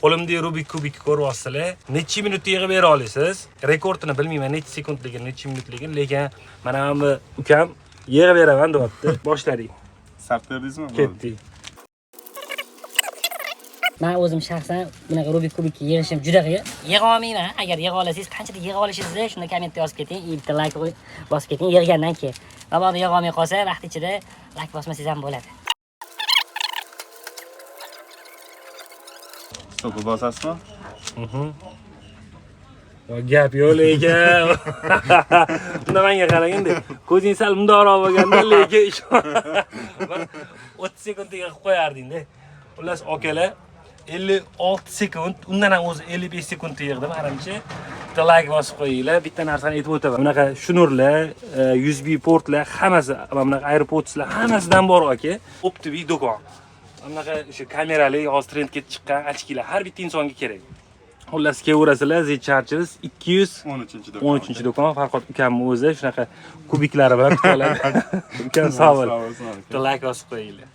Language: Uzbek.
Qo'limda Rubik kubik ko'ryapsizlar. Necha minutda yig'ib bera olasiz? Rekordini bilmayman, necha sekundligini, necha minutligini, lekin mana bu ukam yig'ib beraman deyapti. Boshlaring. Sart berdingizmi? Ketdik. Men o'zim shaxsan bunaqa Rubik kubikni yig'ishim juda qiyin. Yig'a olmayman. Agar yig'a olasangiz, qanchalik yig'a olishingizni shunda kommentga yozib keting, bitta like bosib keting yig'gandan keyin. Mabodo yig'a olmay qolsa, vaqt ichida like bosmasangiz ham bo'ladi. Stopni bosasizmi? Gap yo'q lekin. Unda menga qaraganda, ko'zing sal mundoqroq bo'lganda, lekin 30 sekundga qilib qo'yarding-da. Xullas, akalar 56 sekund, undan ham o'zi 55 sekundda yig'dim, menimcha. Bitta like bosib qo'yinglar. Bitta narsani aytib o'taman. Bunaqa shnurlar, USB portlar, hammasi, bunaqa AirPodslar hammasidan bor aka. Optimiy do'kon. Bunaqa o'sha kamerali, hozir trendga chiqqan ochkilar har bitta insonga kerak. Xullas, kelaverasizlar, Z-Chargers 213 do'kon. Farqot ukamning o'zi shunaqa kubiklari bilan kutib oladi. Ukam sog' bo'ling. Bitta like bosib qo'yinglar.